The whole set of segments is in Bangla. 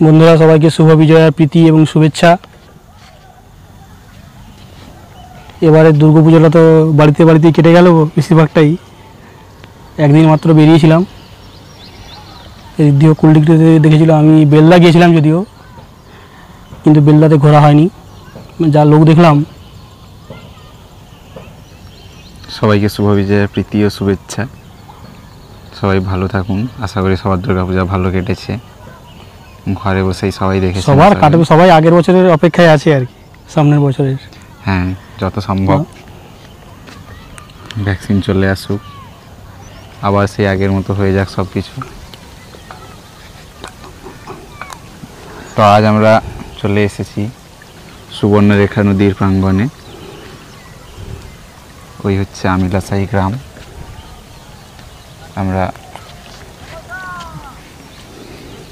বন্ধুরা সবাইকে শুভ বিজয়ার প্রীতি এবং শুভেচ্ছা। এবারে দুর্গাপুজোটা তো বাড়িতে বাড়িতেই কেটে গেল, বেশিরভাগটাই। একদিন মাত্র বেরিয়েছিলাম, এদিক দিয়েও কুলডিগিতে দেখেছিল। আমি বেলদা গিয়েছিলাম যদিও, কিন্তু বেলদাতে ঘোরা হয়নি, যা লোক দেখলাম। সবাইকে শুভ বিজয়ের প্রীতি ও শুভেচ্ছা। সবাই ভালো থাকুন, আশা করি সবার দুর্গাপূজা ভালো কেটেছে। ঘরে বসেই সবাই দেখেছে, সবার কাটবে, সবাই আগের বছরের অপেক্ষায় আছে আর কি, সামনের বছরের। হ্যাঁ, যত সম্ভব ভ্যাকসিন চলে আসুক, আবার সেই আগের মতো হয়ে যাক সব কিছু। তো আজ আমরা চলে এসেছি সুবর্ণরেখা নদীর প্রাঙ্গণে। ওই হচ্ছে আমিলাসাই গ্রাম।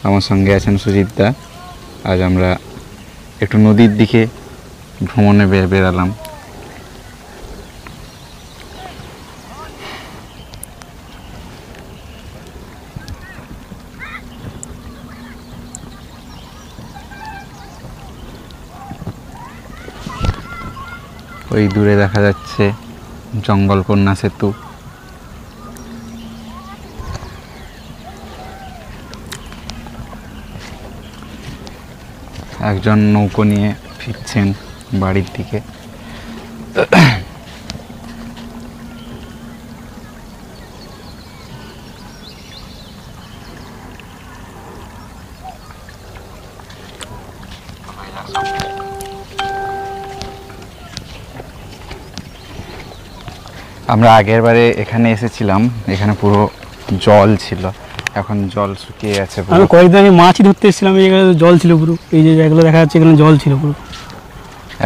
আমার সঙ্গে আছেন সুজিত দা। আজ আমরা একটু নদীর দিকে ভ্রমণে বেরালাম। ওই দূরে দেখা যাচ্ছে জঙ্গলকন্যা সেতু। একজন নৌকো নিয়ে ফিরছেন বাড়ির দিকে। আমরা আগের বারে এখানে এসেছিলাম, এখানে পুরো জল ছিল, এখন জল শুকিয়ে গেছে। আমি কয়েকদিন আগে মাছই ধরতে এসেছিলাম, এই জায়গায় জল ছিল পুরো। এই যে জায়গাগুলো দেখা যাচ্ছে, এখানে জল ছিল পুরো।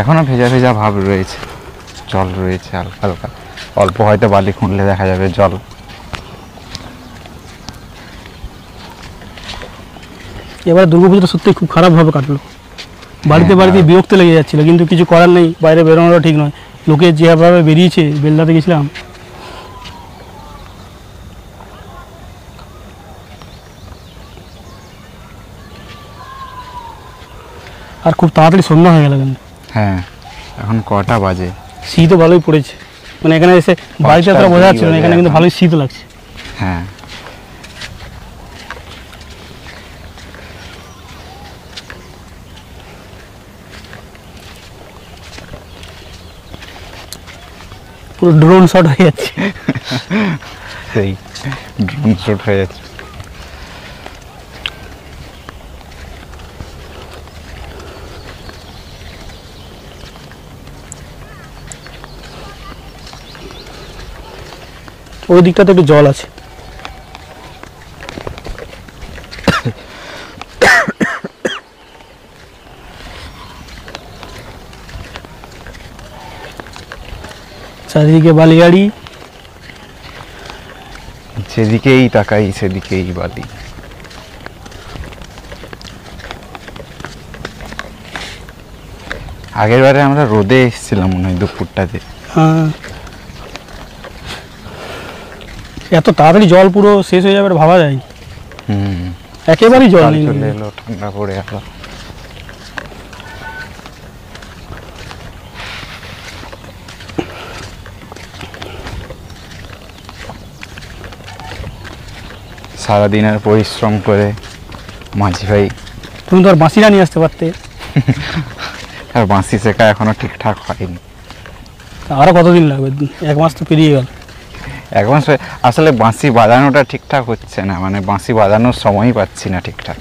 এখনো ভেজা ভেজা ভাব রয়েছে, জল রয়েছে হালকা হালকা, অল্প হয়তো বালি খুঁড়লে দেখা যাবে জল। এবার দুর্গাপুজোটা সত্যি খুব খারাপভাবে কাটলো। বাড়িতে বাড়িতে বিরক্ত লেগে যাচ্ছিল, কিন্তু কিছু করার নেই, বাইরে বেরোনোটা ঠিক নয়। লোকে যেভাবে বেরিয়েছে, বেলদাতে গেছিলাম, আর খুব তাড়াতাড়ি সন্ধ্যা হয়ে গেল। কিন্তু হ্যাঁ, এখন কটা বাজে? শীতও ভালোই পড়েছে, মানে এখানে এসে বাড়িতে এতটা বোঝা যাচ্ছিল না, এখানে কিন্তু ভালোই শীত লাগছে। হ্যাঁ, পুরো ড্রোন শট হয়ে যাচ্ছে। সেই ড্রোন শুট হয়ে যাচ্ছে। ওই দিকটাতে একটু জল আছে। চারিদিকে বালিগাড়ি, যেদিকেই তাকাই সেদিকেই বালি। আগের বারে আমরা রোদে এসেছিলাম মনে হয় দুপুরটাতে। হ্যাঁ, এত তাড়াতাড়ি জল পুরো শেষ হয়ে যাবে ভাবা যায়। একেবারেই জল নেই, চলে এলো, ঠান্ডা পড়ে গেল। সারাদিনের পরিশ্রম করে মাঝি ভাই। তুমি তো আর বাঁশিটা নিয়ে আসতে পারতে। আর বাঁশি শেখা এখনো ঠিকঠাক হয়নি। আরো কতদিন লাগবে? 1 মাস তো পেরিয়ে গেল। 1 মাস আসলে বাঁশি বাজানোটা ঠিকঠাক হচ্ছে না, মানে বাঁশি বাজানোর সময়ই পাচ্ছি না ঠিকঠাক।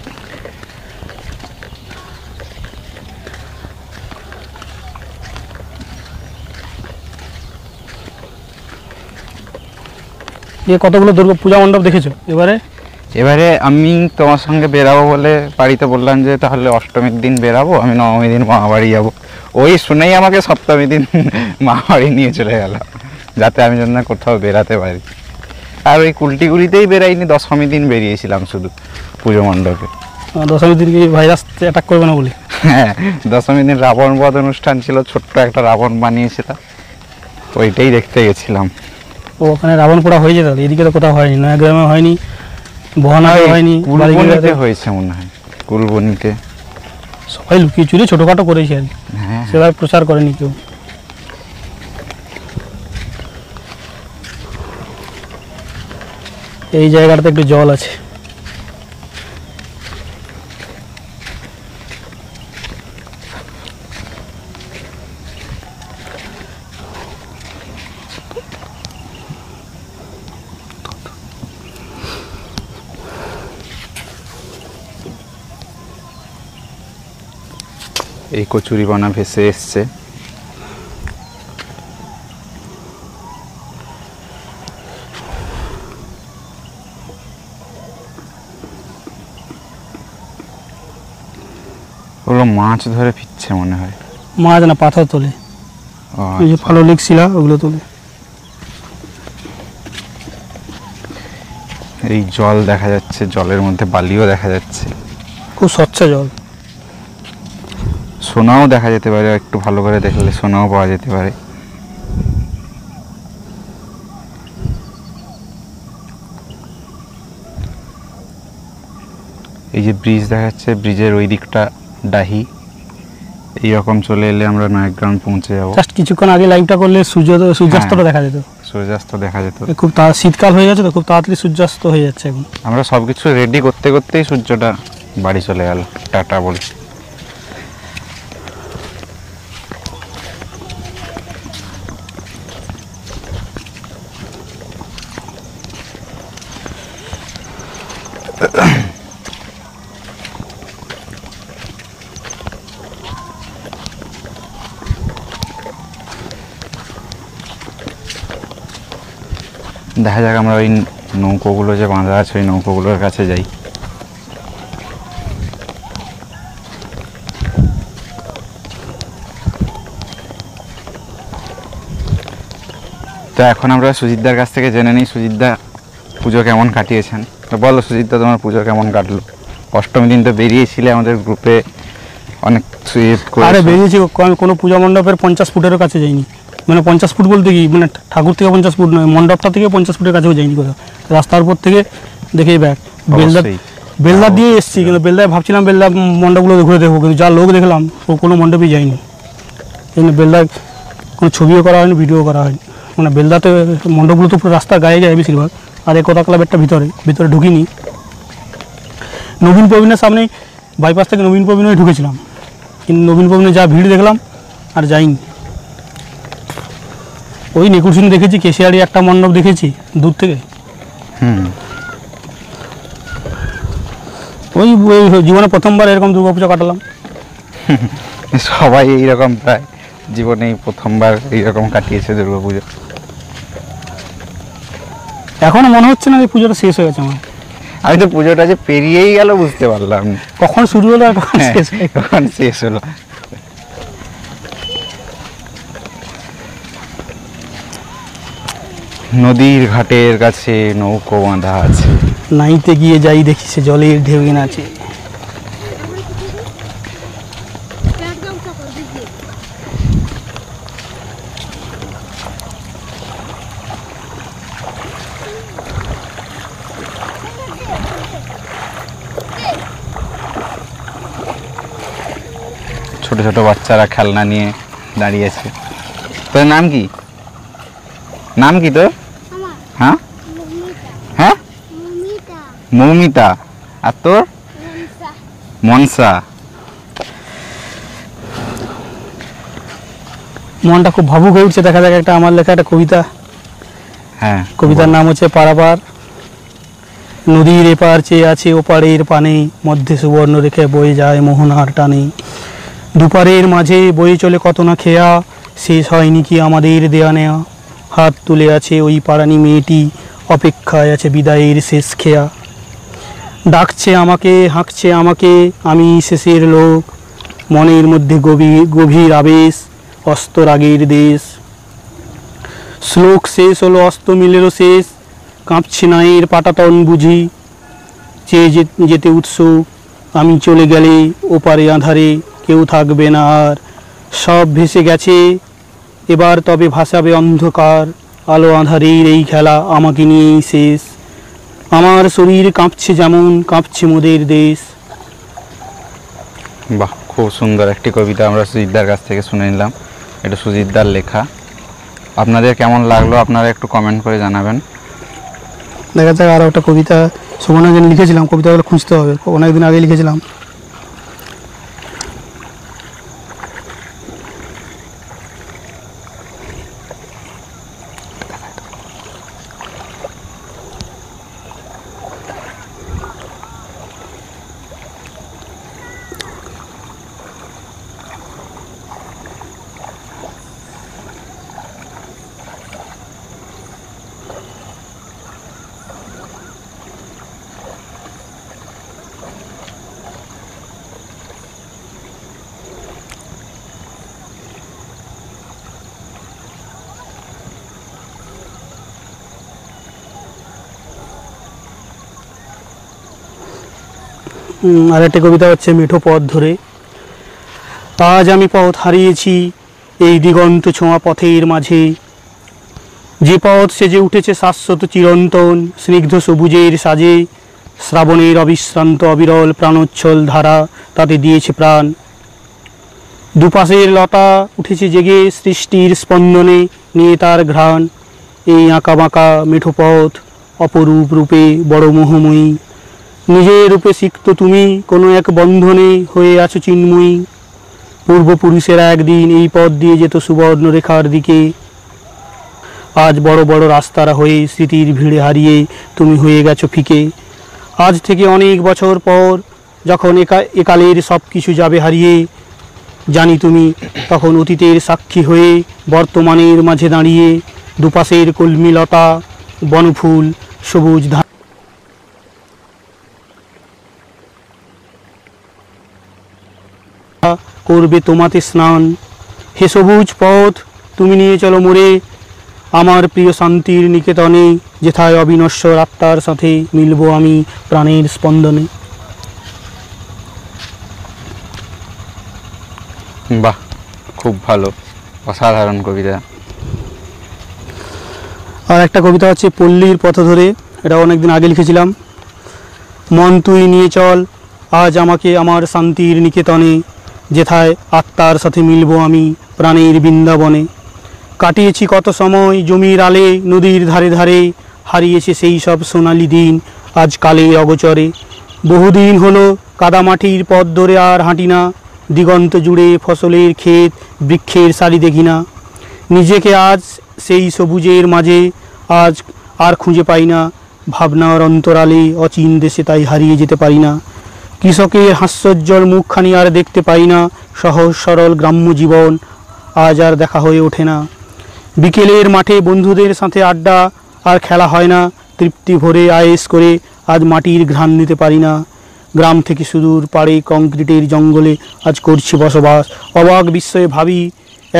কতগুলো দুর্গা পূজা মণ্ডপ দেখেছো এবারে? এবারে আমি তোমার সঙ্গে বেরাবো বলে বাড়িতে বললাম যে তাহলে অষ্টমীর দিন বেরাবো, আমি নবমী দিন মামাবাড়ি যাবো। ওই শুনেই আমাকে সপ্তমী দিন মামাবাড়ি নিয়ে চলে গেল, যাতে আমি যেন কোথাও বেরাতে পারি। আর ওই কুলটিগুড়িতেই বেরাইনি, দশমী দিন বেরিয়েছিলাম শুধু পুজো মণ্ডপে। দশমীর দিন কি ভাইরাস অ্যাটাক করবে না বলে? হ্যাঁ, দশমী দিন রাবণ বধ অনুষ্ঠান ছিল, ছোট্ট একটা রাবণ বানিয়েছিলাম, ওইটাই দেখতে গেছিলাম। ওখানে রাবণ পোড়া হয়েছে, তাহলে এদিকে তো কোথাও হয়নি, নয়াগ্রামে হয়নি, বহনায় হয়নি, কুলবনিতে হয়েছে মনে হয়। কুলবনিতে। সবাই লুকিয়ে চুরিয়ে ছোটোখাটো করেছে আর কি, হ্যাঁ সেভাবে প্রচার করেনি কেউ। এই জায়গাটাতে একটু জল আছে। এই কচুরিপানা ভেসে এসছে। ওগুলো মাছ ধরে ফিরছে মনে হয়। মাছ না, পাথর তোলে, ও ওই যে আচ্ছা। ভালো লেগ শিলা ওগুলো তোলে। এই জল দেখা যাচ্ছে, জলের মধ্যে বালিও দেখা যাচ্ছে, খুব স্বচ্ছ জল। সোনাও দেখা যেতে পারে, একটু ভালো করে দেখলে সোনাও পাওয়া যেতে পারে। এই যে ব্রিজ দেখা যাচ্ছে, ব্রিজের ওই দিকটা ডাহি। এইরকম চলে এলে আমরা নয়াগ্রাম পৌঁছে যাবো। জাস্ট কিছুক্ষণ আগে লাইভটা করলে সূর্যাস্তটা দেখা যেত। সূর্যাস্ত দেখা যেত। খুব শীতকাল হয়ে যাচ্ছে তো, খুব তাড়াতাড়ি সূর্যাস্ত হয়ে যাচ্ছে এখন। আমরা সব কিছু রেডি করতে করতেই সূর্যটা বাড়ি চলে গেল, টাটা বলে। দেখা যাক আমরা ওই নৌকোগুলো যে বাঁধা আছে ওই নৌকোগুলোর কাছে যাই। তো এখন আমরা সুজিতদার কাছ থেকে জেনে নিই সুজিতদা পুজো কেমন কাটিয়েছেন। তো বলো সুজিতদা, তোমার পুজো কেমন কাটলো? অষ্টমী দিন তো বেরিয়েছিলে আমাদের গ্রুপে অনেক আরে বেরিয়েছি, আমি কোনো পূজা মণ্ডপের 50 ফুটেরও কাছে যাইনি। মানে 50 ফুট বলতে কি, মানে ঠাকুর থেকে 50 ফুট নয়, মণ্ডপটা থেকে 50 ফুটের কাছেও যাইনি কোথাও। রাস্তার উপর থেকে দেখেই ব্যাগ বেলদা দিয়ে এসেছি, কিন্তু বেলদায় ভাবছিলাম বেলদা মণ্ডপগুলো ঘুরে দেখবো, কিন্তু যা লোক দেখলাম ও কোনো মণ্ডপেই যায়নি। এই জন্য বেলদায় কোনো ছবিও করা হয়নি, ভিডিও করা হয়নি। মানে বেলদাতে মণ্ডপগুলো তো পুরো রাস্তার গায়ে যায় বেশিরভাগ। আর একতা ক্লাবেরটা ভিতরে ঢুকিনি। নবীন প্রবীণের সামনেই বাইপাস থেকে নবীন প্রবীণ হয়ে ঢুকেছিলাম, কিন্তু নবীন প্রবীণে যা ভিড় দেখলাম আর যাইনি। ওই নেকুরসিন দেখেছি, কেশিয়ারি একটা মণ্ডপ দেখেছি দূর থেকে। ওই জীবনে প্রথমবার এরকম দুর্গাপূজা কাটালাম। সবাই এইরকম প্রায় জীবনে প্রথমবার এইরকম কাটিয়েছে দুর্গাপুজো। এখনো মনে হচ্ছে না এই পুজোটা শেষ হয়ে গেছে আমার। আমি তো পুজোটা যে পেরিয়েই গেল বুঝতে পারলাম, কখন শুরু হলো আর কখন শেষ হয়ে গেল। কখন শেষ হলো। নদীর ঘাটের কাছে নৌকো বাঁধা আছে। নাইতে গিয়ে যাই দেখি সে জলের ঢেউ আছে। ছোট ছোট বাচ্চারা খেলনা নিয়ে দাঁড়িয়েছে। তোর নাম কি? নাম কি তোর? হ্যাঁ হ্যাঁ, মৌমিতা। আর তোর? মনসা। মনটা খুব ভাবুক হয়ে উঠছে। দেখা যাক একটা আমার লেখা একটা কবিতা। হ্যাঁ, কবিতার নাম হচ্ছে পারাপার। নদীর এপার চেয়ে আছে ওপারের পানে, মধ্যে সুবর্ণ রেখে বয়ে যায় মোহনার টানে। দুপারের মাঝে বয়ে চলে কত না খেয়া, শেষ হয়নি কি আমাদের দেয়া নেয়া। হাত তুলে আছে ওই পাড়ানি মেয়েটি, অপেক্ষায় আছে বিদায়ের শেষ খেয়া। ডাকছে আমাকে, হাঁকছে আমাকে, আমি শেষের লোক। মনের মধ্যে গভীর আবেশ, অস্ত রাগের দেশ। শ্লোক শেষ হলো, অস্ত মিলেরও শেষ, কাঁপছে নায়ের পাটাতন বুঝি। চেয়ে যেতে উৎসুক, আমি চলে গেলে ওপারে আঁধারে কেউ থাকবে না আর। সব ভেসে গেছে এবার, তবে ভাসাবে অন্ধকার। আলো আঁধারের এই খেলা আমাকে নিয়েই শেষ। আমার শরীর কাঁপছে যেমন কাঁপছে মোদের দেশ। বাহ, খুব সুন্দর একটি কবিতা আমরা সুজিতদার কাছ থেকে শুনে নিলাম। এটা সুজিতদার লেখা। আপনাদের কেমন লাগলো আপনারা একটু কমেন্ট করে জানাবেন। দেখা যাক আরও একটা কবিতা সমান আগে লিখেছিলাম, কবিতাগুলো খুঁজতে হবে, অনেকদিন আগে লিখেছিলাম। আর একটা কবিতা হচ্ছে মেঠো পথ ধরে। আজ আমি পথ হারিয়েছি এই দিগন্ত ছোঁয়া পথের মাঝে, যে পথ সেজে উঠেছে শাশ্বত চিরন্তন স্নিগ্ধ সবুজের সাজে। শ্রাবণের অবিশ্রান্ত অবিরল প্রাণোচ্ছল ধারা তাতে দিয়েছে প্রাণ। দুপাশের লতা উঠেছে জেগে সৃষ্টির স্পন্দনে নিয়ে তার ঘ্রাণ। এই আঁকা বাঁকা মেঠো পথ অপরূপ রূপে বড় মোহময়ী, নিজের রূপে সিক্ত তুমি কোনো এক বন্ধনে হয়ে আছো চিন্ময়ী। পূর্বপুরুষেরা একদিন এই পথ দিয়ে যেত সুবর্ণ রেখার দিকে, আজ বড় বড় রাস্তারা হয়ে স্মৃতির ভিড়ে হারিয়ে তুমি হয়ে গেছো ফিকে। আজ থেকে অনেক বছর পর যখন একালের সব কিছু যাবে হারিয়ে, জানি তুমি তখন অতীতের সাক্ষী হয়ে বর্তমানের মাঝে দাঁড়িয়ে। দুপাশের কলমিলতা বনফুল সবুজ ধান করবে তোমাতে স্নান। হে সবুজ পথ তুমি নিয়ে চলো মোরে আমার প্রিয় শান্তির নিকেতনে, যেথায় অবিনশ্বর আত্মার সাথে মিলবো আমি প্রাণের স্পন্দনে। বাহ, খুব ভালো, অসাধারণ কবিতা। আর একটা কবিতা হচ্ছে পল্লীর পথ ধরে, এটা অনেকদিন আগে লিখেছিলাম। মন তুই নিয়ে চল আজ আমাকে আমার শান্তির নিকেতনে, যেথায় আত্মার সাথে মিলবো আমি প্রাণের বৃন্দাবনে। কাটিয়েছি কত সময় জমির আলে নদীর ধারে ধারে, হারিয়েছে সেই সব সোনালি দিন আজ কালে অগোচরে। বহুদিন হলো কাদামাটির পথ ধরে আর হাঁটি না, দিগন্ত জুড়ে ফসলের ক্ষেত বৃক্ষের সারি দেখি না। নিজেকে আজ সেই সবুজের মাঝে আজ আর খুঁজে পাই না, ভাবনার অন্তরালে অচিন দেশে তাই হারিয়ে যেতে পারি না। কৃষকের হাস্যোজ্জ্বল মুখখানি আর দেখতে পাই না, সহজ সরল গ্রাম্য জীবন আজ আর দেখা হয়ে ওঠে না। বিকেলের মাঠে বন্ধুদের সাথে আড্ডা আর খেলা হয় না, তৃপ্তি ভরে আয়েশ করে আজ মাটির ঘ্রাণ নিতে পারি না। গ্রাম থেকে সুদূর পাড়ে কংক্রিটের জঙ্গলে আজ করছি বসবাস, অবাক বিস্ময়ে ভাবি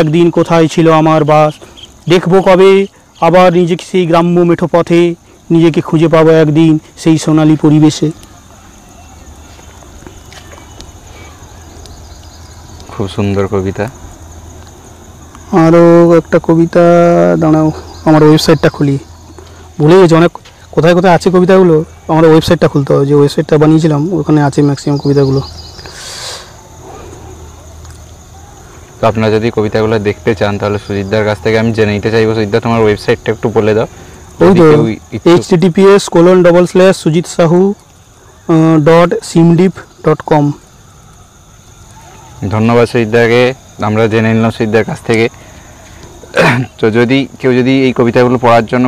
একদিন কোথায় ছিল আমার বাস। দেখব কবে আবার নিজেকে সেই গ্রাম্য মেঠো পথে, নিজেকে খুঁজে পাবো একদিন সেই সোনালী পরিবেশে। খুব সুন্দর কবিতা। আরও একটা কবিতা, দাঁড়াও আমার ওয়েবসাইটটা খুলি, ভুলে গেছি অনেক কোথায় কোথায় আছে কবিতাগুলো। আমার ওয়েবসাইটটা খুলতে হবে, যে ওয়েবসাইটটা বানিয়েছিলাম ওখানে আছে ম্যাক্সিমাম কবিতাগুলো। তো আপনারা যদি কবিতাগুলো দেখতে চান তাহলে সুজিতদার কাছ থেকে আমি জেনে নিতে চাইবো। সুজিতদা, তোমার ওয়েবসাইটটা একটু বলে দাও। ওই তো https://sujitsahu.simdip.com। ধন্যবাদ সুজিতদাকে, আমরা জেনে নিলাম সুজিতদার কাছ থেকে। তো কেউ যদি এই কবিতাগুলো পড়ার জন্য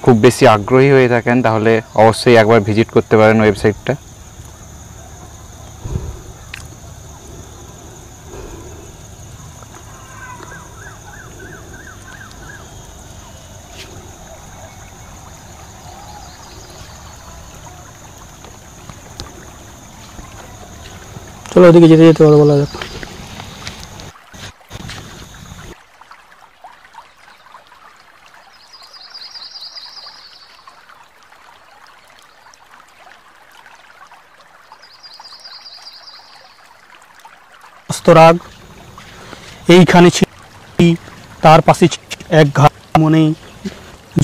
খুব বেশি আগ্রহী হয়ে থাকেন তাহলে অবশ্যই একবার ভিজিট করতে পারেন ওয়েবসাইটটা। চলো ওদিকে যেতে যেতে বলা যাক। রাগ এইখানে ছিল, তার পাশে এক ঘাট মনে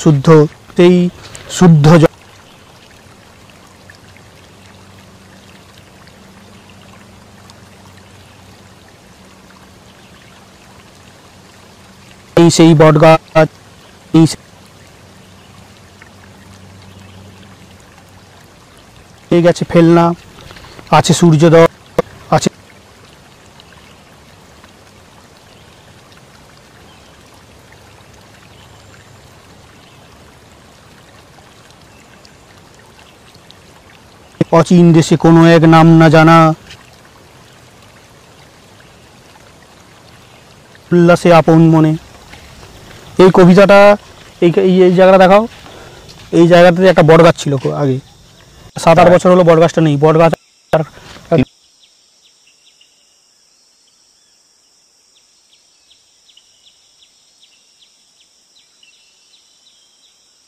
শুদ্ধ, সেই শুদ্ধ এই সেই বটগাছ, এই সেই গেছে ফেলনা, আছে সূর্যোদয়, আছে অচিন দেশে কোনো এক নাম না জানা, উল্লাসে আপন মনে। এই কবিতাটা এই এই এই জায়গাটা দেখাও, এই জায়গাটাতে একটা বটগাছ ছিল আগে, 7-8 বছর হলো বটগাছটা নেই। বটগাছ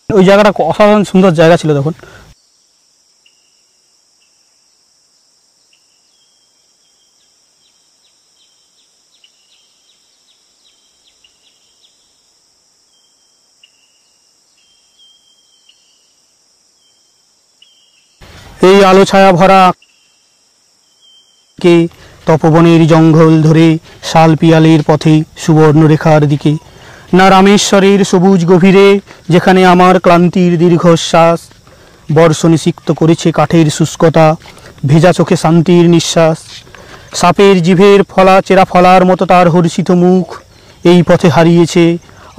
ওই জায়গাটা অসাধারণ সুন্দর জায়গা ছিল তখন। এই আলো ছায়া ভরা কে তপবনের জঙ্গল ধরে শাল পিয়ালের পথে সুবর্ণ রেখার দিকে, না রামেশ্বরের সবুজ গভীরে যেখানে আমার ক্লান্তির দীর্ঘশ্বাস বর্ষণে সিক্ত করেছে কাঠের শুষ্কতা, ভেজা চোখে শান্তির নিঃশ্বাস, সাপের জিভের ফলা চেরা ফলার মতো তার হর্ষিত মুখ এই পথে হারিয়েছে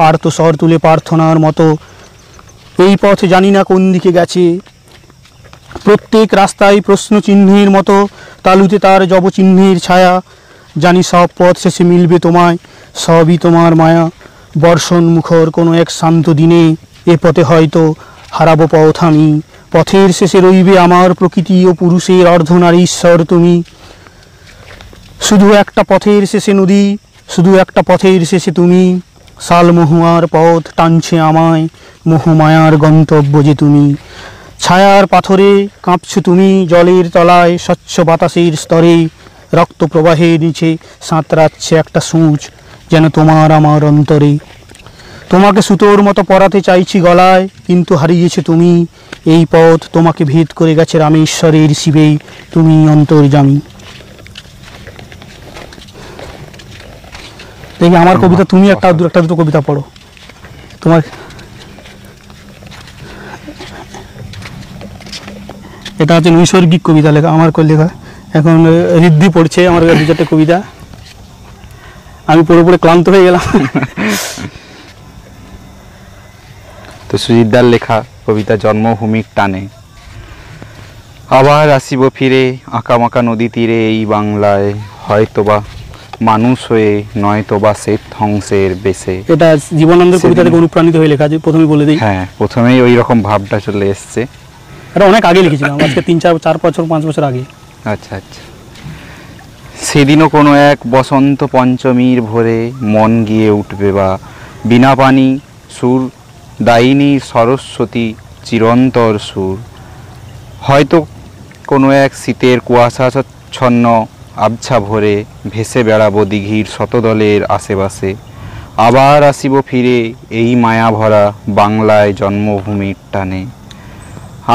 আর্ত স্বর তুলে প্রার্থনার মতো। এই পথ জানি না কোন দিকে গেছে, প্রত্যেক রাস্তায় প্রশ্ন চিহ্নের মতো তালুতে তার জবচিহ্নের ছায়া, জানি সব পথ শেষে মিলবে তোমায়, সবই তোমার মায়া। বর্ষণ মুখর কোনো এক শান্ত দিনে এ পথে হয়তো হারাবো পথ আমি, পথের শেষে রইবে আমার প্রকৃতি ও পুরুষের অর্ধনারীশ্বর তুমি। শুধু একটা পথের শেষে নদী, শুধু একটা পথের শেষে তুমি, শালমহুয়ার পথ টানছে আমায়, মোহমায়ার গন্তব্য যে তুমি। ছায়ার পাথরে কাঁপছো তুমি, জলের তলায় স্বচ্ছ বাতাসের স্তরে রক্ত প্রবাহের নিচে সাঁতরাচ্ছে একটা সূঁচ যেন তোমার আমার অন্তরে। তোমাকে সুতোর মতো পরাতে চাইছি গলায়, কিন্তু হারিয়েছে তুমি। এই পথ তোমাকে ভেদ করে গেছে রামেশ্বরের শিবে, তুমি অন্তর্যামী। দেখি আমার কবিতা তুমি একটা দুটো কবিতা পড়ো তোমার। এটা হচ্ছে নৈসর্গিক কবিতা লেখা, আমার লেখা। এখন ঋদ্ধি পড়ছে আমার 2-4টে কবিতা, আমি পড়ে পড়ে ক্লান্ত হয়ে গেলাম। তো সুজিতদার লেখা কবিতা জন্মভূমির টানে। আবার আসিব ফিরে আঁকামাকা নদী তীরে এই বাংলায়, হয়তোবা মানুষ হয়ে নয়তোবা শ্বেত হংসের বেশে। এটা জীবনানন্দের কবিতা থেকে অনুপ্রাণিত হয়ে লেখা, যে প্রথমে বলে দিই। হ্যাঁ, প্রথমেই ওই রকম ভাবটা চলে এসছে। এটা অনেক আগে লিখেছিলাম, আজকে 3-4 বছর 5 বছর আগে। আচ্ছা আচ্ছা। সেদিনও কোনো এক বসন্ত পঞ্চমীর ভোরে মন গিয়ে উঠবে বা বিনা পানি সুর, দায়িনী সরস্বতী চিরন্তর সুর। হয়তো কোনো এক শীতের কুয়াশাচ্ছন্ন আবছা ভোরে ভেসে বেড়াবো দিঘির শতদলের আশেপাশে। আবার আসিব ফিরে এই মায়া ভরা বাংলায় জন্মভূমির টানে।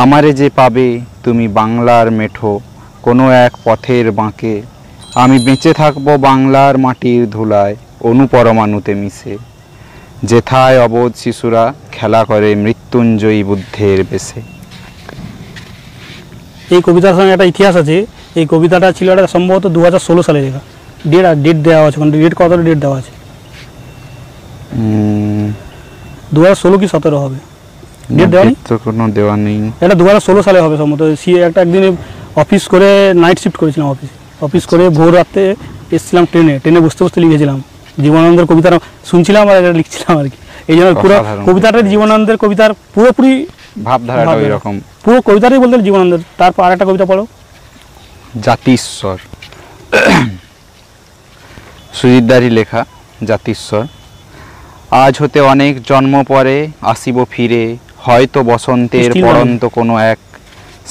আমারে যে পাবে তুমি বাংলার মেঠো কোনো এক পথের বাঁকে, আমি বেঁচে থাকবো বাংলার মাটির ধুলায় অনুপরমাণুতে মিশে। যেথায় অবোধ শিশুরা খেলা করে মৃত্যুঞ্জয়ী বুদ্ধের বেশে। এই কবিতার সঙ্গে একটা ইতিহাস আছে। এই কবিতাটা ছিল একটা সম্ভবত 2016 সালে লেখা। ডেট দেওয়া আছে, ডেট কত ডেট দেওয়া আছে? 2016 কি 17 হবে, ডেট দেওয়া নেই তো, কোনো দেওয়া নেই। এটা 2016 সালে হবে সম্ভবত। একদিনে অফিস করে নাইট শিফট করেছিলাম, অফিস করে ভোর রাতে এসেছিলাম, ট্রেনে বসতে বসতে লিখেছিলাম জীবনানন্দের কবিতাটা শুনছিলাম আর এটা লিখছিলাম আর কি। এই জন্য পুরো কবিতাটা জীবনানন্দের কবিতার পুরোপুরি ভাবধারাটা ওই রকম, পুরো কবিতাটাই বলতে জীবনানন্দের। তারপর আর একটা কবিতা পড়ো, জাতিস্বর। সুজিতদারই লেখা জাতিস্বর। আজ হতে অনেক জন্ম পরে আসিব ফিরে, হয়তো বসন্তের পড়ন্ত কোনো এক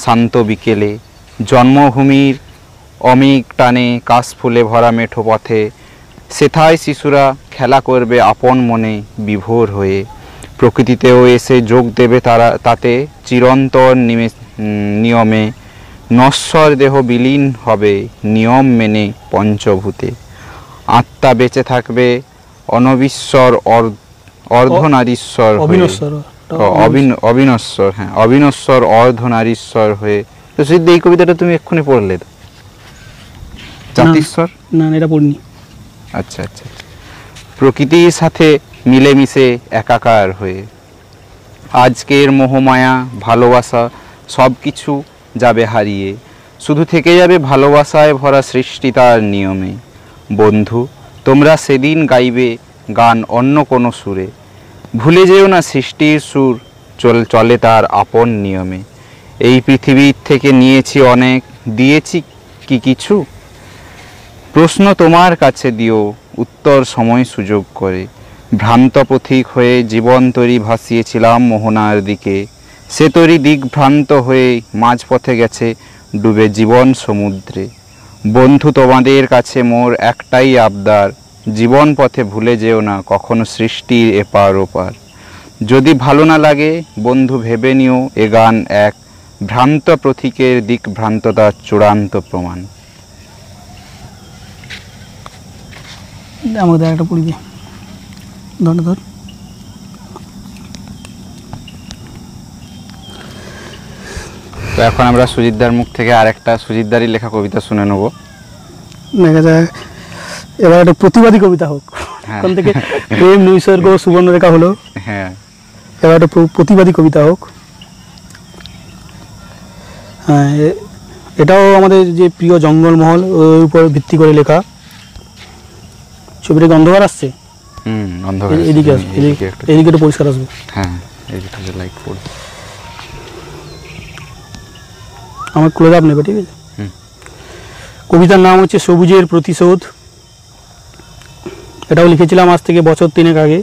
শান্ত বিকেলে। জন্মভূমির অমিক টানে কাশফুলে ভরা মেঠো পথে, সেথায় শিশুরা খেলা করবে আপন মনে বিভোর হয়ে। প্রকৃতিতেও এসে যোগ দেবে তারা তাতে চিরন্তর নিয়মে। নশ্বর দেহ বিলীন হবে নিয়ম মেনে পঞ্চভূতে। আত্মা বেঁচে থাকবে অনবিশ্বর অর্ধনারীশ্বর হয়ে অবিনশ্বর অবিনশ্বর, হ্যাঁ অবিনশ্বর অর্ধনারীশ্বর হয়ে। তো সিদ্ধি এই কবিতাটা তুমি এক্ষুনি পড়লে তো, জাতিস্বর? না এটা পড়িনি। আচ্ছা আচ্ছা। প্রকৃতির সাথে মিলেমিশে একাকার হয়ে আজকের মোহমায়া ভালোবাসা সব কিছু যাবে হারিয়ে, শুধু থেকে যাবে ভালোবাসায় ভরা সৃষ্টি তার নিয়মে। বন্ধু তোমরা সেদিন গাইবে গান অন্য কোনো সুরে, ভুলে যেও না সৃষ্টির সুর চলে তার আপন নিয়মে। এই পৃথিবীর থেকে নিয়েছি অনেক, দিয়েছি কি কিছু? প্রশ্ন তোমার কাছে দিও উত্তর সময় সুযোগ করে। ভ্রান্ত পথিক হয়ে জীবন তরি ভাসিয়েছিলাম মোহনার দিকে, সে তরি দিকভ্রান্ত হয়ে মাঝপথে গেছে ডুবে জীবন সমুদ্রে। বন্ধু তোমাদের কাছে মোর একটাই আবদার, জীবন পথে ভুলে যেও না কখনো সৃষ্টির এপার ওপার। যদি ভালো না লাগে বন্ধু ভেবে নিও এ গান এক ভ্রান্ত প্রতীকের দিকভ্রান্ততার চূড়ান্ত প্রমাণ। আমাদের একটা পড়ি দিয়ে ধর। তো এখন আমরা সুজিতদার মুখ থেকে আরেকটা সুজিতদারই লেখা কবিতা শুনে নেব। দেখা যায় এবার একটা প্রতিবাদী কবিতা হোক। ওখান থেকে প্রেম নৈসর্গ সুবর্ণরেখা হলো, হ্যাঁ এবার একটা প্রতিবাদী কবিতা হোক। হ্যাঁ এটাও আমাদের যে প্রিয় জঙ্গলমহল ওর উপর ভিত্তি করে লেখা। ছবিটা অন্ধকার আসছে, অন্ধকার এদিকে আসবে, এদিকে একটু পরিষ্কার আসবে। হ্যাঁ এদিকে লাইট পড়ে। আমার ক্লোজ আপ নেবে, ঠিক আছে? কবিতার নাম হচ্ছে সবুজের প্রতিশোধ। এটাও লিখেছিলাম আজ থেকে বছর 3 আগে।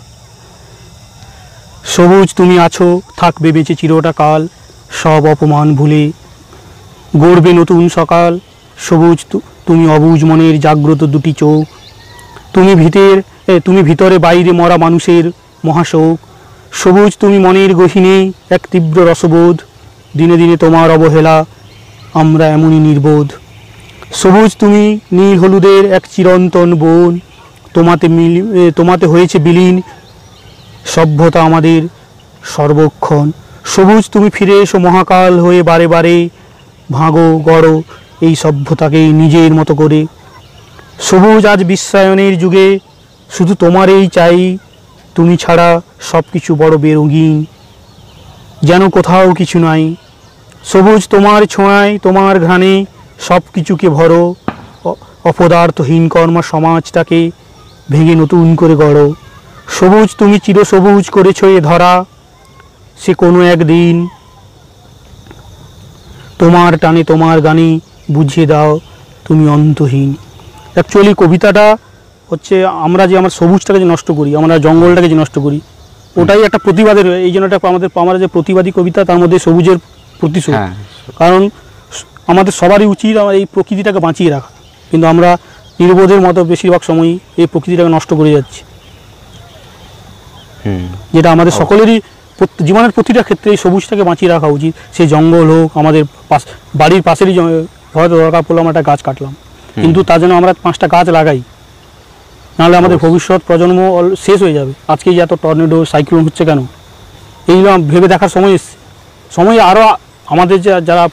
সবুজ তুমি আছো, থাকবে বেঁচে চিরটা কাল, সব অপমান ভুলে গড়বে নতুন সকাল। সবুজ তুমি অবুজ মনের জাগ্রত দুটি চোখ, তুমি ভিতরে বাইরে মরা মানুষের মহাশোক। সবুজ তুমি মনের গহীনে এক তীব্র রসবোধ, দিনে দিনে তোমার অবহেলা আমরা এমনই নির্বোধ। সবুজ তুমি নীল হলুদের এক চিরন্তন বন, তোমাতে হয়েছে বিলীন সভ্যতা আমাদের সর্বক্ষণ। সবুজ তুমি ফিরে এসো মহাকাল হয়ে বারে বারে, ভাঙো গড়ো এই সভ্যতাকে নিজের মতো করে। সবুজ আজ বিশ্বায়নের যুগে শুধু তোমারই চাই, তুমি ছাড়া সব কিছু বড় বেরঙিন, যেন কোথাও কিছু নাই। সবুজ তোমার ছোঁয়ায় তোমার ঘ্রাণে সব কিছুকে ভরো, অপদার্থহীন কর্ম সমাজটাকে ভেঙে নতুন করে গড়ো। সবুজ তুমি চিরসবুজ করেছ এ ধরা, সে কোনো একদিন তোমার টানে তোমার গানে বুঝিয়ে দাও তুমি অন্তহীন। অ্যাকচুয়ালি কবিতাটা হচ্ছে আমরা যে আমার সবুজটাকে যে নষ্ট করি, আমরা জঙ্গলটাকে যে নষ্ট করি, ওটাই একটা প্রতিবাদের। এই জন্য এটা আমরা যে প্রতিবাদী কবিতা, তার মধ্যে সবুজের প্রতিশোধ। কারণ আমাদের সবারই উচিত এই প্রকৃতিটাকে বাঁচিয়ে রাখা, কিন্তু আমরা নির্বোধের মতো বেশিরভাগ সময়ই এই প্রকৃতিটাকে নষ্ট করে যাচ্ছি, যেটা আমাদের সকলেরই জীবনের প্রতিটা ক্ষেত্রে এই সবুজটাকে বাঁচিয়ে রাখা উচিত। সেই জঙ্গল হোক, আমাদের বাড়ির পাশেরই হয়তো দরকার পড়লো আমরা একটা গাছ কাটলাম, কিন্তু তার জন্য আমরা 5টা গাছ লাগাই, নাহলে আমাদের ভবিষ্যৎ প্রজন্ম শেষ হয়ে যাবে। আজকে যে এত টর্নেডো সাইক্লোন হচ্ছে কেন, এইগুলো ভেবে দেখার সময় এসছে। সময় আরও আমাদের যারা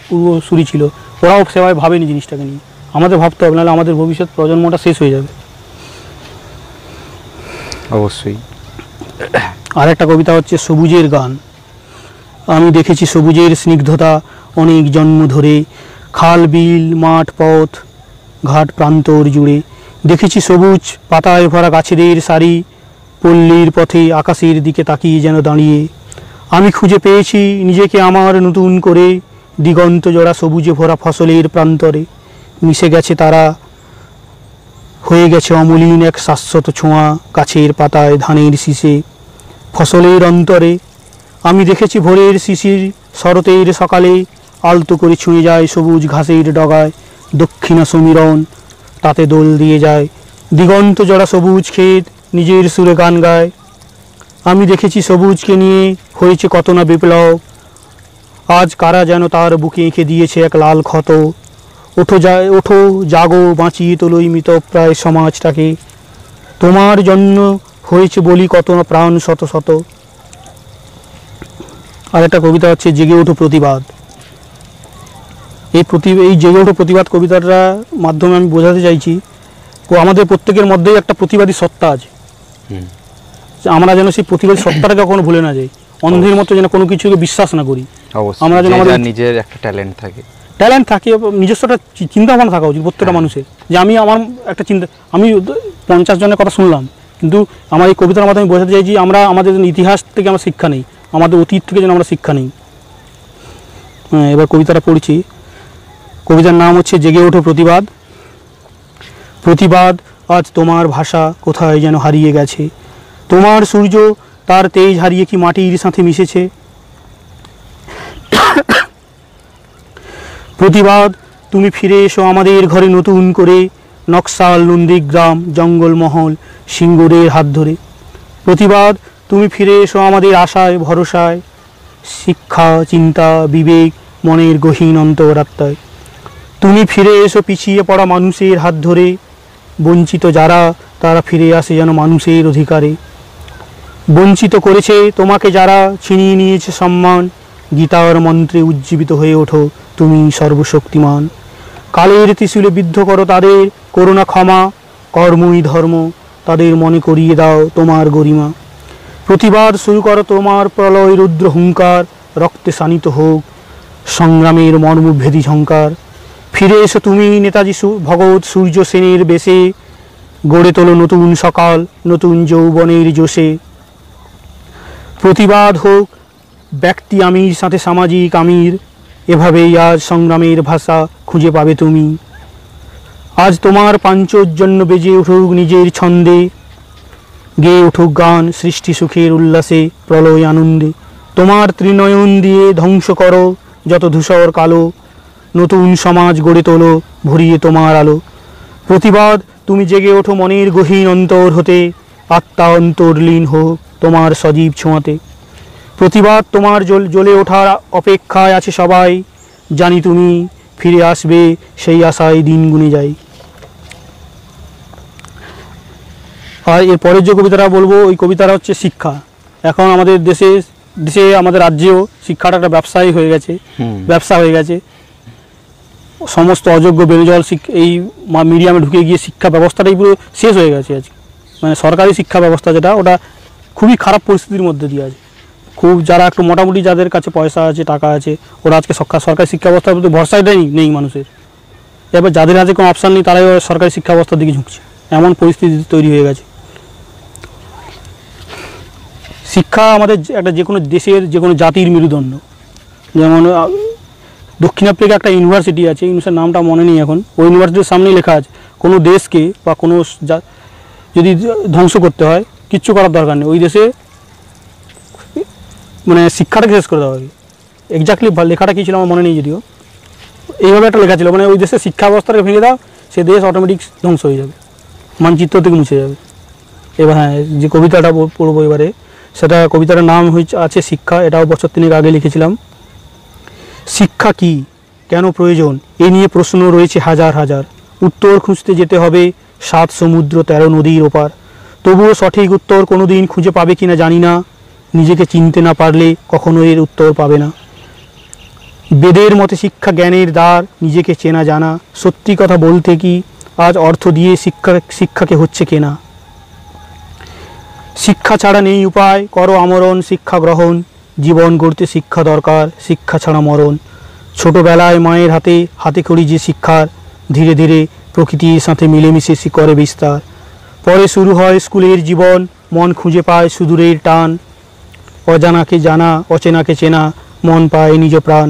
পূর্বসূরি ছিল ওরাও সেভাবে ভাবেনি জিনিসটাকে নিয়ে, আমাদের ভাবতে হবে, নাহলে আমাদের ভবিষ্যৎ প্রজন্মটা শেষ হয়ে যাবে। অবশ্যই। আর একটা কবিতা হচ্ছে সবুজের গান। আমি দেখেছি সবুজের স্নিগ্ধতা অনেক জন্ম ধরে, খাল বিল মাঠ পথ ঘাট প্রান্তর জুড়ে। দেখেছি সবুজ পাতায় ভরা গাছেদের সারি, পল্লীর পথে আকাশের দিকে তাকিয়ে যেন দাঁড়িয়ে। আমি খুঁজে পেয়েছি নিজেকে আমার নতুন করে, দিগন্ত জোড়া সবুজে ভরা ফসলের প্রান্তরে। মিশে গেছে তারা, হয়ে গেছে অমলিন এক শাশ্বত ছোঁয়া, গাছের পাতায় ধানের শীষে ফসলের অন্তরে। আমি দেখেছি ভোরের শিশির শরতের সকালে, আলতো করে ছুঁয়ে যায় সবুজ ঘাসের ডগায়, দক্ষিণা সমীরণ তাতে দোল দিয়ে যায়। দিগন্ত জোড়া সবুজ ক্ষেত নিজের সুরে গান গায়। আমি দেখেছি সবুজকে নিয়ে হয়েছে কত না বিপ্লব, আজ কারা যেন তার বুকে এঁকে দিয়েছে এক লাল ক্ষত। ওঠো জাগো বাঁচিয়ে তোলোই মৃতপ্রায় সমাজটাকে, তোমার জন্য হয়েছে বলি কত না প্রাণ শত শত। আর একটা কবিতা হচ্ছে জেগে ওঠো প্রতিবাদ। এই জেগে ওঠো প্রতিবাদ কবিতাটার মাধ্যমে আমি বোঝাতে চাইছি আমাদের প্রত্যেকের মধ্যেই একটা প্রতিবাদী সত্তা আছে। আমরা যেন সেই প্রতিবাদী সত্তাটাকে কখনো ভুলে না যাই, অন্ধের মতো যেন কোনো কিছুকে বিশ্বাস না করি। আমরা যেন আমাদের নিজের একটা ট্যালেন্ট থাকে, নিজস্ব একটা চিন্তা ভাবনা থাকা উচিত প্রত্যেকটা মানুষের, যে আমি আমার একটা চিন্তা, আমি 50 জনের কথা শুনলাম, কিন্তু আমার এই কবিতার মাধ্যমে বোঝাতে চাইছি আমরা আমাদের ইতিহাস থেকে আমরা শিক্ষা নেই, আমাদের অতীত থেকে যেন আমরা শিক্ষা নেই। এবার কবিতাটা পড়ছি। কবিতার নাম হচ্ছে জেগে ওঠো প্রতিবাদ। প্রতিবাদ আজ তোমার ভাষা কোথায় যেন হারিয়ে গেছে, তোমার সূর্য তার তেজ হারিয়ে কি মাটির সাথে মিশেছে। প্রতিবাদ তুমি ফিরে এসো আমাদের ঘরে নতুন করে, নকশাল নন্দীগ্রাম জঙ্গলমহল সিঙ্গুরের হাত ধরে। প্রতিবাদ তুমি ফিরে এসো আমাদের আশায় ভরসায়, শিক্ষা চিন্তা বিবেক মনের গহীন অন্তরাত্মায়। তুমি ফিরে এসো পিছিয়ে পড়া মানুষের হাত ধরে, বঞ্চিত যারা তারা ফিরে আসে যেন মানুষের অধিকারে। বঞ্চিত করেছে তোমাকে যারা, ছিনিয়ে নিয়েছে সম্মান, গীতার মন্ত্রে উজ্জীবিত হয়ে ওঠো তুমি সর্বশক্তিমান। কালের ত্রিশূলে বিদ্ধ করো তাদের, করুণা ক্ষমা কর্মই ধর্ম, তাদের মনে করিয়ে দাও তোমার গরিমা। প্রতিবাদ শুরু করো তোমার প্রলয় রুদ্র হুঙ্কার, রক্তে শানিত হোক সংগ্রামের মর্মভেদী ঝঙ্কার। ফিরে এসো তুমি নেতাজি ভগৎ সূর্য সেনের বেশে, গড়ে তোলো নতুন সকাল নতুন যৌবনের জোশে। প্রতিবাদ হোক ব্যক্তি আমির সাথে সামাজিক আমির, এভাবেই আজ সংগ্রামের ভাষা খুঁজে পাবে তুমি। আজ তোমার পাঞ্চজন্য বেজে উঠুক নিজের ছন্দে, গেয়ে উঠুক গান সৃষ্টি সুখের উল্লাসে প্রলয় আনন্দে। তোমার ত্রিনয়ন দিয়ে ধ্বংস করো যত ধূসর কালো, নতুন সমাজ গড়ে তোলো ভরিয়ে তোমার আলো। প্রতিবাদ তুমি জেগে ওঠো মনের গহীন অন্তর হতে, আত্মা অন্তর্লীন হোক তোমার সজীব ছোঁয়াতে। প্রতিবাদ তোমার জ্বলে ওঠার অপেক্ষায় আছে সবাই, জানি তুমি ফিরে আসবে সেই আশায় দিন গুনে যাই। আর এর পরের যে কবিতাটা বলবো ওই কবিতাটা হচ্ছে শিক্ষা। এখন আমাদের দেশে আমাদের রাজ্যেও শিক্ষাটা একটা ব্যবসায়ী হয়ে গেছে, ব্যবসা হয়ে গেছে। সমস্ত অযোগ্য বেরোজল এই মিডিয়ামে ঢুকে গিয়ে শিক্ষা ব্যবস্থাটাই পুরো শেষ হয়ে গেছে আজকে। মানে সরকারি শিক্ষা ব্যবস্থা যেটা, ওটা খুবই খারাপ পরিস্থিতির মধ্যে দিয়ে আছে। খুব যারা একটু মোটামুটি যাদের কাছে পয়সা আছে টাকা আছে, ওরা আজকে সরকারি শিক্ষা ব্যবস্থার প্রতি ভরসাটাই নেই মানুষের। এবার যাদের হাতে কোনো অপশান নেই তারাই সরকারি শিক্ষা ব্যবস্থার দিকে ঝুঁকছে, এমন পরিস্থিতি তৈরি হয়ে গেছে। শিক্ষা আমাদের একটা যে কোনো দেশের যে কোনো জাতির মেরুদণ্ড। যেমন দক্ষিণ আফ্রিকা একটা ইউনিভার্সিটি আছে, ইউনিভার্সিটির নামটা মনে নেই এখন, ওই ইউনিভার্সিটির সামনেই লেখা আছে কোনো দেশকে বা কোনো যদি ধ্বংস করতে হয় কিচ্ছু করার দরকার নেই, ওই দেশে মানে শিক্ষাটাকে শেষ করে দেওয়া হবে। এক্স্যাক্টলি লেখাটা কী ছিল আমার মনে নেই, যদিও এইভাবে একটা লেখা ছিল, মানে ওই দেশের শিক্ষা ব্যবস্থাটাকে ভেঙে দাও, সে দেশ অটোমেটিক ধ্বংস হয়ে যাবে, মানচিত্র থেকে মুছে যাবে। এবার হ্যাঁ, যে কবিতাটা পড়বো এবারে, সেটা কবিতাটার নাম আছে শিক্ষা। এটাও বছর 3 আগে লিখেছিলাম। শিক্ষা কি, কেন প্রয়োজন, এ নিয়ে প্রশ্ন রয়েছে হাজার হাজার, উত্তর খুঁজতে যেতে হবে 7 সমুদ্র 13 নদীর ওপার। তবুও সঠিক উত্তর কোনো দিন খুঁজে পাবে কিনা জানি না, নিজেকে চিনতে না পারলে কখনো এর উত্তর পাবে না। বেদের মতে শিক্ষা জ্ঞানের দ্বার, নিজেকে চেনা জানা। সত্যি কথা বলতে কি আজ অর্থ দিয়ে শিক্ষাকে হচ্ছে কেনা। শিক্ষা ছাড়া নেই উপায়, করো আমরণ শিক্ষা গ্রহণ, জীবন গড়তে শিক্ষা দরকার, শিক্ষা ছাড়া মরণ। ছোটবেলায় মায়ের হাতে হাতে খড়ি যে শিক্ষার, ধীরে ধীরে প্রকৃতির সাথে মিলেমিশে করে বিস্তার। পরে শুরু হয় স্কুলের জীবন, মন খুঁজে পায় সুদূরের টান। অজানাকে জানা অচেনাকে চেনা, মন পায় নিজ প্রাণ।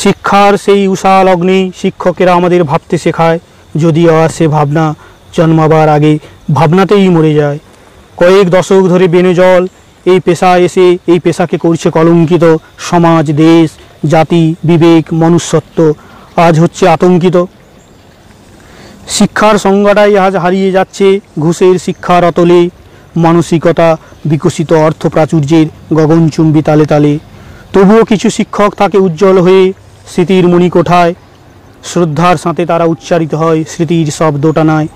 শিক্ষার সেই উষা লগ্নে শিক্ষকেরা আমাদের ভাবতে শেখায়, যদিও আসে ভাবনা জন্মাবার আগে ভাবনাতেই মরে যায়। কয়েক দশক ধরে বেনজল এই পেশায় এসে এই পেশাকে করছে কলঙ্কিত। সমাজ দেশ জাতি বিবেক মনুষ্যত্ব আজ হচ্ছে আতঙ্কিত। শিক্ষার সংজ্ঞাটাই আজ হারিয়ে যাচ্ছে ঘুষের শিক্ষার অতলে, মানসিকতা বিকশিত অর্থ প্রাচুর্যের গগনচুম্বী তালে তালে। তবুও কিছু শিক্ষক থাকে উজ্জ্বল হয়ে স্মৃতির মণিকোঠায়, শ্রদ্ধার সাথে তারা উচ্চারিত হয় স্মৃতির সব দোটানায়।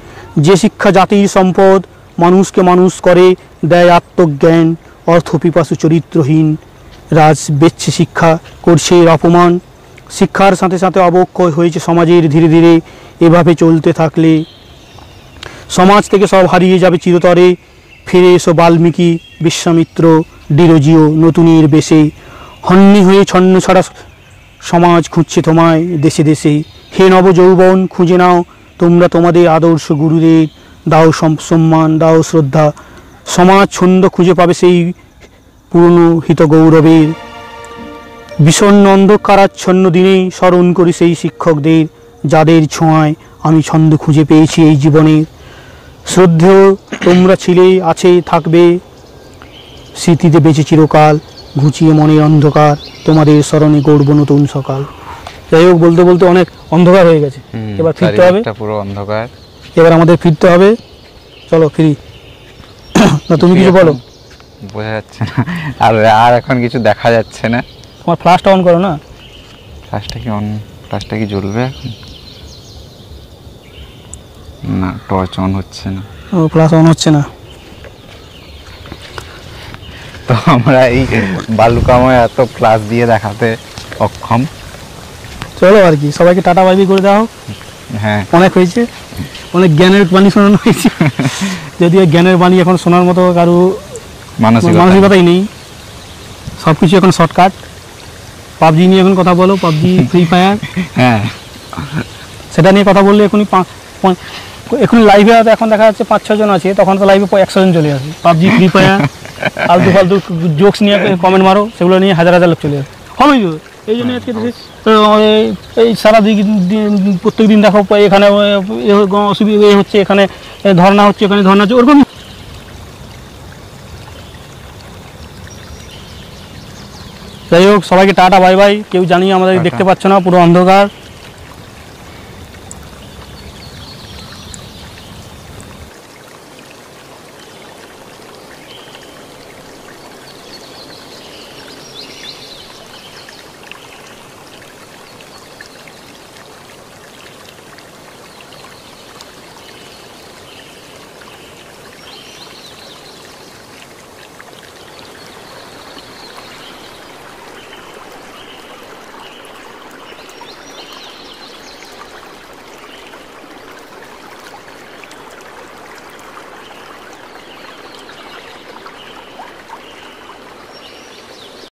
যে শিক্ষা জাতির সম্পদ মানুষকে মানুষ করে, দেয় আত্মজ্ঞান, অর্থপিপাসু চরিত্রহীন। রাজ বেচছে শিক্ষা, করছে এর অপমান। শিক্ষার সাথে সাথে অবক্ষয় হয়েছে সমাজের ধীরে ধীরে। এভাবে চলতে থাকলে সমাজ থেকে সব হারিয়ে যাবে চিরতরে। ফিরে এসো বাল্মীকি, বিশ্বামিত্র, ডিরোজিও নতুনের বেশে। হন্যে হয়ে ছন্ন ছাড়া সমাজ খুঁজছে তোমায় দেশে দেশে। হে নবযৌবন, খুঁজে নাও তোমরা তোমাদের আদর্শ গুরুদের। দাও সম্মান, দাও শ্রদ্ধা। সমাজ ছন্দ খুঁজে পাবে সেই পুরনো হিত গৌরবের। বিষণ্ণ অন্ধকারাচ্ছন্ন দিনেই স্মরণ করি সেই শিক্ষকদের, যাদের ছোঁয়ায় আমি ছন্দ খুঁজে পেয়েছি এই জীবনে। শ্রদ্ধেয় তোমরা ছিলে, আছে, থাকবে স্মৃতিতে বেঁচে চিরকাল। ঘুচিয়ে মনের অন্ধকার, তোমাদের স্মরণে গড়ব নতুন সকাল। যাই হোক, বলতে বলতে অনেক অন্ধকার হয়ে গেছে, এবার ফিরতে হবে। পুরো অন্ধকার, এবার আমাদের ফিরতে হবে। চলো ফিরি। না তুমি কিছু বলো। বোঝা যাচ্ছে না আর এখন কিছু দেখা যাচ্ছে না। তোমার ফ্ল্যাশটা অন করো না। ফ্ল্যাশটা কি জ্বলবে এখন? না, টর্চ অন হচ্ছে না। ও, ফ্ল্যাশ অন হচ্ছে না। তো আমরা এই বালুকাময় এত ক্লাস দিয়ে দেখাতে অক্ষম। চলো আর কি, সবাইকে টাটা বাইবি করে দাও। হ্যাঁ, অনেক হয়েছে, অনেক জ্ঞানের বাণী শোনানো হয়েছে। যদিও জ্ঞানের বাণী এখন শোনার মতো কারো মানসিকতাই নেই। সব কিছু এখন শর্টকাট। পাবজি নিয়ে এখন কথা বলো, পাবজি, ফ্রি ফায়ার। হ্যাঁ, সেটা নিয়ে কথা বললে এখনই লাইভে হয়তো এখন দেখা যাচ্ছে 5-6 জন আছে, তখন তো লাইভে 100 জন চলে আসে। পাবজি, ফ্রি ফায়ার, আলতু ফালতু জোকস নিয়ে কমেন্ট মারো, সেগুলো নিয়ে হাজার হাজার লোক চলে আসে। হবে এই জন্য আজকে এই সারা প্রত্যেক দিন দেখো এখানে অসুবিধা হচ্ছে, এখানে ধর্না হচ্ছে, এখানে ধর্না হচ্ছে, ওরকম। যাই হোক, সবাইকে টাটা বাই বাই। কেউ জানি আমাদের দেখতে পাচ্ছ না, পুরো অন্ধকার।